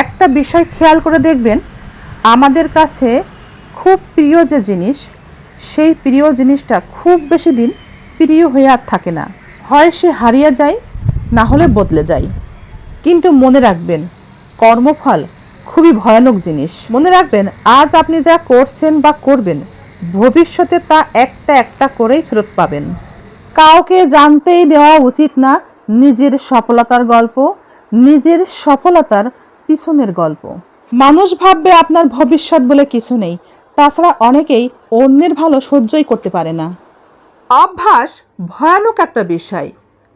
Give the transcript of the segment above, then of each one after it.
একটা বিষয় খেয়াল করে দেখবেন, আমাদের কাছে খুব প্রিয় যে জিনিস, সেই প্রিয় জিনিসটা খুব বেশি দিন প্রিয় হয়ে আর থাকে না। হয় সে হারিয়ে যায়, না হলে বদলে যায়। কিন্তু মনে রাখবেন, কর্মফল খুবই ভয়ানক জিনিস। মনে রাখবেন, আজ আপনি যা করছেন বা করবেন, ভবিষ্যতে তা একটা একটা করেই ফেরত পাবেন। কাউকে জানতেই দেওয়া উচিত না নিজের সফলতার গল্প, নিজের সফলতার পিছনের গল্প। মানুষ ভাববে আপনার ভবিষ্যৎ বলে কিছু নেই। তাছাড়া অনেকেই অন্যের ভালো সহ্যই করতে পারে না। অভ্যাস ভয়ানক একটা বিষয়,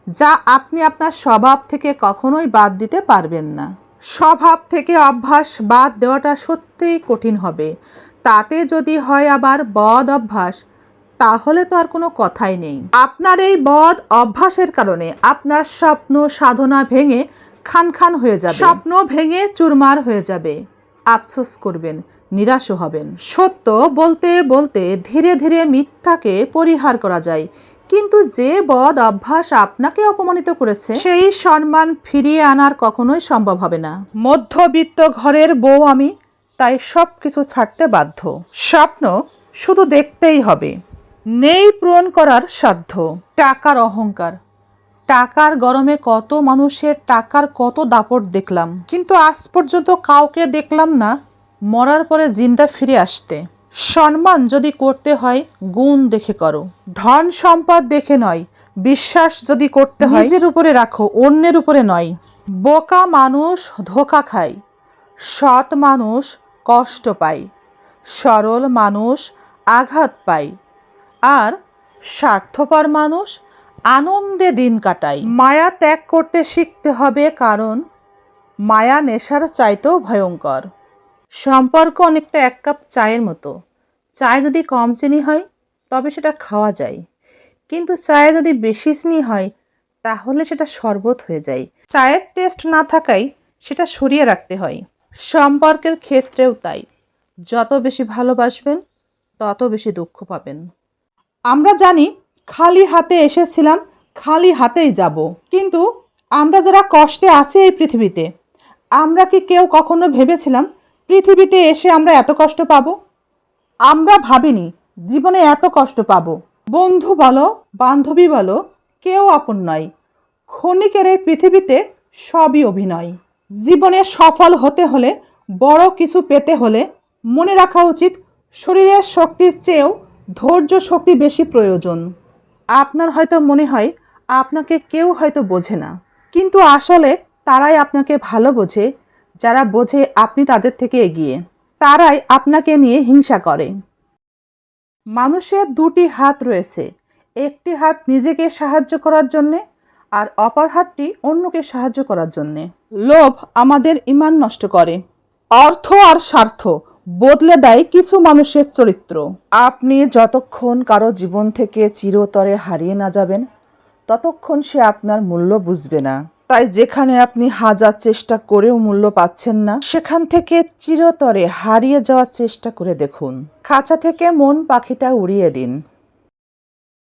যা আপনি আপনার স্বভাব থেকে কখনোই বাদ দিতে পারবেন না। স্বভাব থেকে অভ্যাস বাদ দেওয়াটা সত্যিই কঠিন হবে। তাতে যদি হয় আবার বদ অভ্যাস, তাহলে তো আর কোনো কথাই নেই। আপনার এই বদ অভ্যাসের কারণে আপনার স্বপ্ন সাধনা ভেঙে খান খান হয়ে যাবে, স্বপ্ন ভেঙে চুরমার হয়ে যাবে। আফসোস করবেন, নিরাশও হবেন। সত্য বলতে বলতে ধীরে ধীরে মিথ্যাকে পরিহার করা যায়, কিন্তু যে বদ অভ্যাস আপনাকে অপমানিত করেছে, সেই সম্মান ফিরিয়ে আনার কখনোই সম্ভব হবে না। মধ্যবিত্ত ঘরের বউ আমি, তাই সব কিছু ছাড়তে বাধ্য। স্বপ্ন শুধু দেখতেই হবে, নেই পূরণ করার সাধ্য। টাকার অহংকার, টাকার গরমে কত মানুষের টাকার কত দাপট দেখলাম, কিন্তু আজ পর্যন্ত কাউকে দেখলাম না মরার পরে জিন্দা ফিরে আসতে। সম্মান যদি করতে হয় গুণ দেখে করো, ধন সম্পদ দেখে নয়। বিশ্বাস যদি করতে হয় নিজের উপরে রাখো, অন্যের উপরে নয়। বোকা মানুষ ধোঁকা খায়, সৎ মানুষ কষ্ট পায়, সরল মানুষ আঘাত পায়, আর স্বার্থপর মানুষ আনন্দে দিন কাটায়। মায়া ত্যাগ করতে শিখতে হবে, কারণ মায়া নেশার চাইতেও ভয়ঙ্কর। সম্পর্ক অনেকটা এক কাপ চায়ের মতো। চায় যদি কম চিনি হয় তবে সেটা খাওয়া যায়, কিন্তু চায়ে যদি বেশি চিনি হয় তাহলে সেটা শরবত হয়ে যায়। চায়ের টেস্ট না থাকায় সেটা সরিয়ে রাখতে হয়। সম্পর্কের ক্ষেত্রেও তাই, যত বেশি ভালোবাসবেন তত বেশি দুঃখ পাবেন। আমরা জানি খালি হাতে এসেছিলাম, খালি হাতেই যাব, কিন্তু আমরা যারা কষ্টে আছি এই পৃথিবীতে, আমরা কি কেউ কখনো ভেবেছিলাম পৃথিবীতে এসে আমরা এত কষ্ট পাবো? আমরা ভাবিনি জীবনে এত কষ্ট পাবো। বন্ধু বলো, বান্ধবী বলো, কেউ আপন নয়। ক্ষণিকের এই পৃথিবীতে সবই অভিনয়। জীবনে সফল হতে হলে, বড় কিছু পেতে হলে মনে রাখা উচিত, শরীরের শক্তির চেয়েও ধৈর্য শক্তি বেশি প্রয়োজন। আপনার হয়তো মনে হয় আপনাকে কেউ হয়তো বোঝে না, কিন্তু আসলে তারাই আপনাকে ভালো বোঝে, যারা বোঝে আপনি তাদের থেকে এগিয়ে। তারাই আপনাকে নিয়ে হিংসা করে। মানুষের দুটি হাত রয়েছে, একটি হাত নিজেকে সাহায্য করার জন্যে, আর অপর হাতটি অন্যকে সাহায্য করার জন্যে। লোভ আমাদের ঈমান নষ্ট করে। অর্থ আর স্বার্থ বদলে দেয় কিছু মানুষের চরিত্র। আপনি যতক্ষণ কারো জীবন থেকে চিরতরে হারিয়ে না যাবেন, ততক্ষণ সে আপনার মূল্য বুঝবে না। তাই যেখানে আপনি হাজার চেষ্টা করেও মূল্য পাচ্ছেন না, সেখান থেকে চিরতরে হারিয়ে যাওয়ার চেষ্টা করে দেখুন। খাঁচা থেকে মন পাখিটা উড়িয়ে দিন।